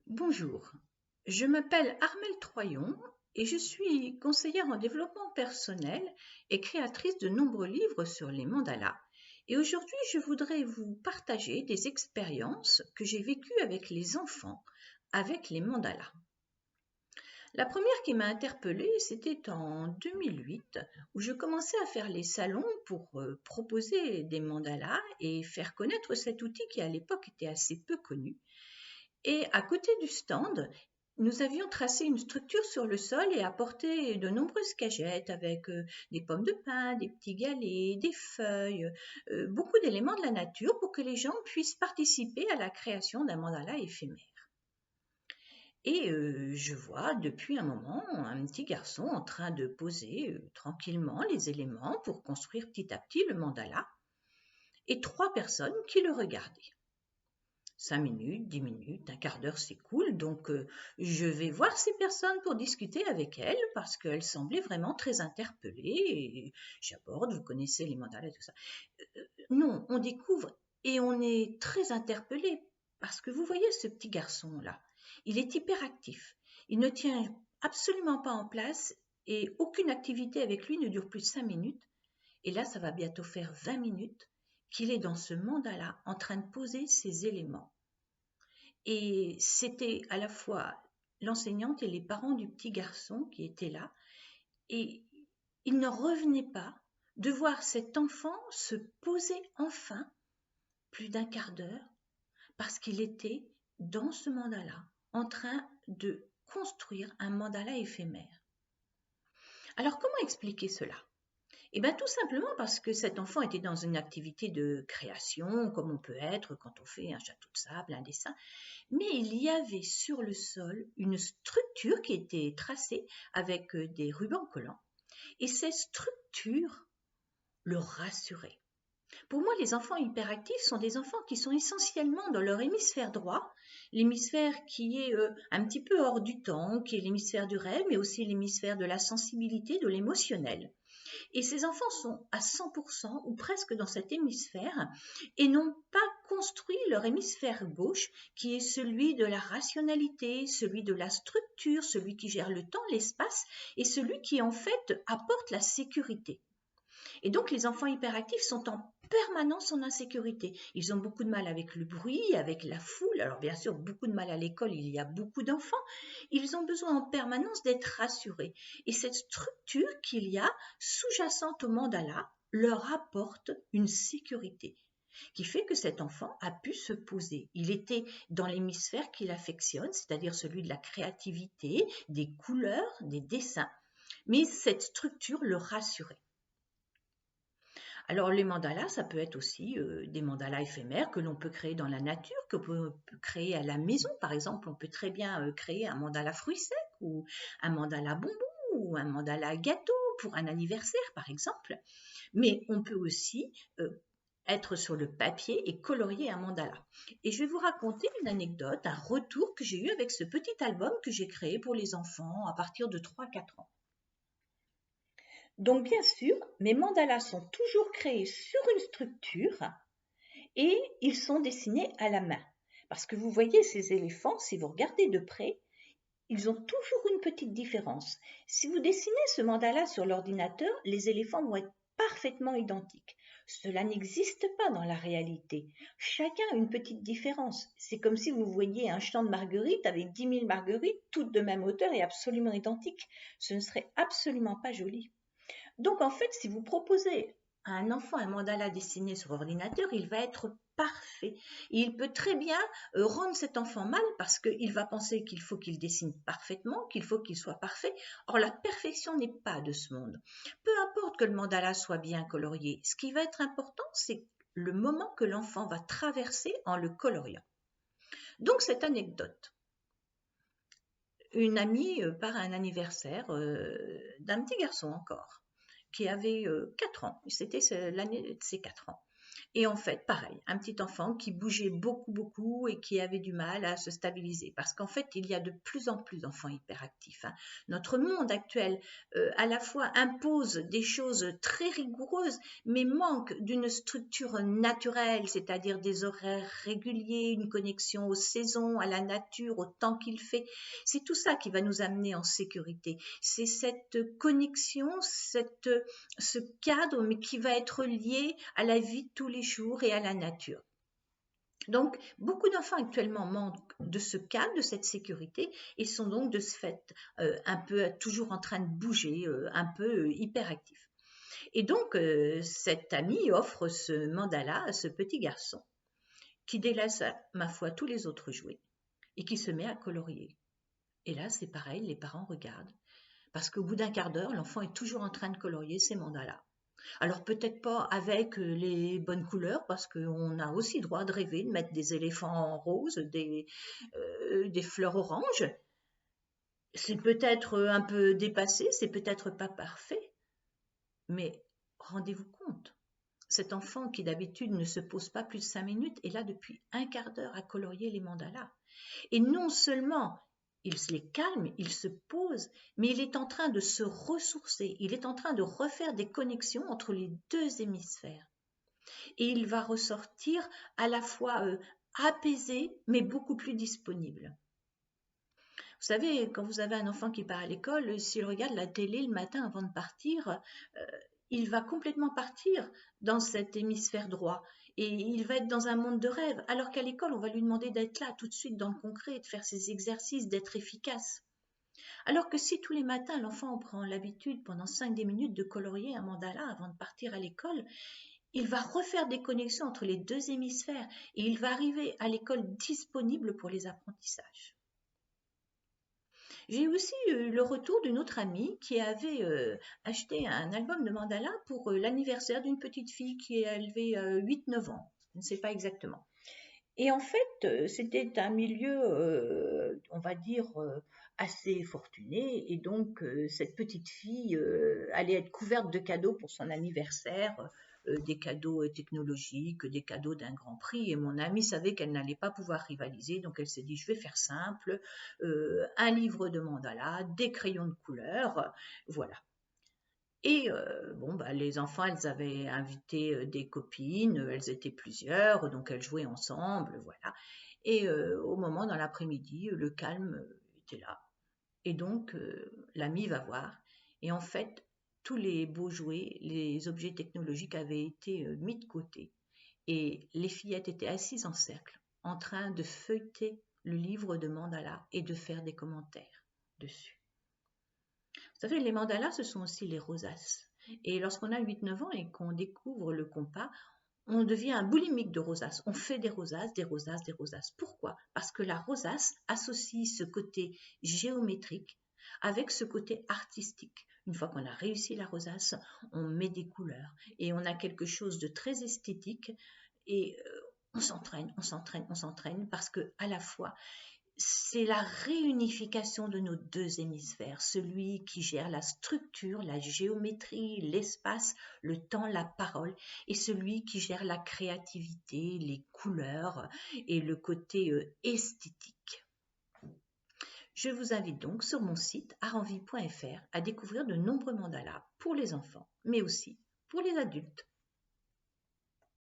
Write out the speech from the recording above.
Bonjour, je m'appelle Armelle Troyon et je suis conseillère en développement personnel et créatrice de nombreux livres sur les mandalas. Et aujourd'hui, je voudrais vous partager des expériences que j'ai vécues avec les enfants avec les mandalas. La première qui m'a interpellée, c'était en 2008, où je commençais à faire les salons pour proposer des mandalas et faire connaître cet outil qui à l'époque était assez peu connu. Et à côté du stand, nous avions tracé une structure sur le sol et apporté de nombreuses cagettes avec des pommes de pin, des petits galets, des feuilles, beaucoup d'éléments de la nature pour que les gens puissent participer à la création d'un mandala éphémère. Et je vois depuis un moment un petit garçon en train de poser tranquillement les éléments pour construire petit à petit le mandala et 3 personnes qui le regardaient. 5 minutes, 10 minutes, un quart d'heure s'écoule, donc je vais voir ces personnes pour discuter avec elles parce qu'elles semblaient vraiment très interpellées. Et j'aborde, vous connaissez les mandalas et tout ça. Non, on découvre et on est très interpellé parce que vous voyez ce petit garçon-là, il est hyperactif, il ne tient absolument pas en place et aucune activité avec lui ne dure plus de 5 minutes. Et là, ça va bientôt faire 20 minutes qu'il est dans ce mandala en train de poser ses éléments. Et c'était à la fois l'enseignante et les parents du petit garçon qui étaient là. Et ils ne revenaient pas de voir cet enfant se poser enfin plus d'un quart d'heure parce qu'il était dans ce mandala en train de construire un mandala éphémère. Alors comment expliquer cela? Eh bien tout simplement parce que cet enfant était dans une activité de création, comme on peut être quand on fait un château de sable, un dessin, mais il y avait sur le sol une structure qui était tracée avec des rubans collants. Et cette structure le rassurait. Pour moi, les enfants hyperactifs sont des enfants qui sont essentiellement dans leur hémisphère droit, l'hémisphère qui est un petit peu hors du temps, qui est l'hémisphère du rêve, mais aussi l'hémisphère de la sensibilité, de l'émotionnel. Et ces enfants sont à 100% ou presque dans cet hémisphère et n'ont pas construit leur hémisphère gauche qui est celui de la rationalité, celui de la structure, celui qui gère le temps, l'espace et celui qui en fait apporte la sécurité. Et donc les enfants hyperactifs sont en permanence en insécurité. Ils ont beaucoup de mal avec le bruit, avec la foule. Alors bien sûr, beaucoup de mal à l'école, il y a beaucoup d'enfants. Ils ont besoin en permanence d'être rassurés. Et cette structure qu'il y a sous-jacente au mandala leur apporte une sécurité qui fait que cet enfant a pu se poser. Il était dans l'hémisphère qu'il affectionne, c'est-à-dire celui de la créativité, des couleurs, des dessins. Mais cette structure le rassurait. Alors les mandalas, ça peut être aussi des mandalas éphémères que l'on peut créer dans la nature, que l'on peut créer à la maison. Par exemple, on peut très bien créer un mandala fruits secs ou un mandala bonbon ou un mandala gâteau pour un anniversaire, par exemple. Mais on peut aussi être sur le papier et colorier un mandala. Et je vais vous raconter une anecdote, un retour que j'ai eu avec ce petit album que j'ai créé pour les enfants à partir de 3-4 ans. Donc bien sûr, mes mandalas sont toujours créés sur une structure et ils sont dessinés à la main. Parce que vous voyez ces éléphants, si vous regardez de près, ils ont toujours une petite différence. Si vous dessinez ce mandala sur l'ordinateur, les éléphants vont être parfaitement identiques. Cela n'existe pas dans la réalité. Chacun a une petite différence. C'est comme si vous voyiez un champ de marguerites avec 10 000 marguerites, toutes de même hauteur et absolument identiques. Ce ne serait absolument pas joli. Donc en fait, si vous proposez à un enfant un mandala dessiné sur ordinateur, il va être parfait. Et il peut très bien rendre cet enfant mal parce qu'il va penser qu'il faut qu'il dessine parfaitement, qu'il faut qu'il soit parfait. Or, la perfection n'est pas de ce monde. Peu importe que le mandala soit bien colorié, ce qui va être important, c'est le moment que l'enfant va traverser en le coloriant. Donc, cette anecdote. Une amie part à un anniversaire d'un petit garçon encore qui avait 4 ans. C'était l'année de ses 4 ans. Et en fait, pareil, un petit enfant qui bougeait beaucoup, beaucoup et qui avait du mal à se stabiliser. Parce qu'en fait, il y a de plus en plus d'enfants hyperactifs, hein. Notre monde actuel, à la fois impose des choses très rigoureuses, mais manque d'une structure naturelle, c'est-à-dire des horaires réguliers, une connexion aux saisons, à la nature, au temps qu'il fait. C'est tout ça qui va nous amener en sécurité. C'est cette connexion, ce cadre, mais qui va être lié à la vie de tous les jours et à la nature. Donc, beaucoup d'enfants actuellement manquent de ce cadre, de cette sécurité, et sont donc de ce fait un peu toujours en train de bouger, un peu hyperactifs. Et donc, cette amie offre ce mandala à ce petit garçon, qui délaisse, ma foi, tous les autres jouets, et qui se met à colorier. Et là, c'est pareil, les parents regardent, parce qu'au bout d'un quart d'heure, l'enfant est toujours en train de colorier ses mandalas. Alors peut-être pas avec les bonnes couleurs, parce qu'on a aussi droit de rêver, de mettre des éléphants roses, des fleurs oranges. C'est peut-être un peu dépassé, c'est peut-être pas parfait, mais rendez-vous compte, cet enfant qui d'habitude ne se pose pas plus de 5 minutes est là depuis un quart d'heure à colorier les mandalas. Et non seulement il se les calme, il se pose, mais il est en train de se ressourcer, il est en train de refaire des connexions entre les deux hémisphères. Et il va ressortir à la fois apaisé, mais beaucoup plus disponible. Vous savez, quand vous avez un enfant qui part à l'école, s'il regarde la télé le matin avant de partir, il va complètement partir dans cet hémisphère droit et il va être dans un monde de rêve, alors qu'à l'école, on va lui demander d'être là tout de suite dans le concret, de faire ses exercices, d'être efficace. Alors que si tous les matins, l'enfant prend l'habitude pendant 5-10 minutes de colorier un mandala avant de partir à l'école, il va refaire des connexions entre les deux hémisphères et il va arriver à l'école disponible pour les apprentissages. J'ai aussi eu le retour d'une autre amie qui avait acheté un album de mandala pour l'anniversaire d'une petite fille qui avait 8-9 ans. Je ne sais pas exactement. Et en fait, c'était un milieu, on va dire, assez fortuné. Et donc, cette petite fille allait être couverte de cadeaux pour son anniversaire, des cadeaux technologiques, des cadeaux d'un grand prix. Et mon amie savait qu'elle n'allait pas pouvoir rivaliser. Donc, elle s'est dit, je vais faire simple, un livre de mandala, des crayons de couleur, voilà. Et bon, bah, les enfants, elles avaient invité des copines, elles étaient plusieurs, donc elles jouaient ensemble, voilà. Et au moment, dans l'après-midi, le calme était là. Et donc, l'ami va voir. Et en fait, tous les beaux jouets, les objets technologiques avaient été mis de côté. Et les fillettes étaient assises en cercle, en train de feuilleter le livre de mandala et de faire des commentaires dessus. Vous savez, les mandalas, ce sont aussi les rosaces. Et lorsqu'on a 8-9 ans et qu'on découvre le compas, on devient un boulimique de rosaces. On fait des rosaces, des rosaces, des rosaces. Pourquoi? Parce que la rosace associe ce côté géométrique avec ce côté artistique. Une fois qu'on a réussi la rosace, on met des couleurs et on a quelque chose de très esthétique et on s'entraîne, on s'entraîne, on s'entraîne parce que à la fois c'est la réunification de nos deux hémisphères, celui qui gère la structure, la géométrie, l'espace, le temps, la parole, et celui qui gère la créativité, les couleurs et le côté esthétique. Je vous invite donc sur mon site aranvie.fr à découvrir de nombreux mandalas pour les enfants, mais aussi pour les adultes.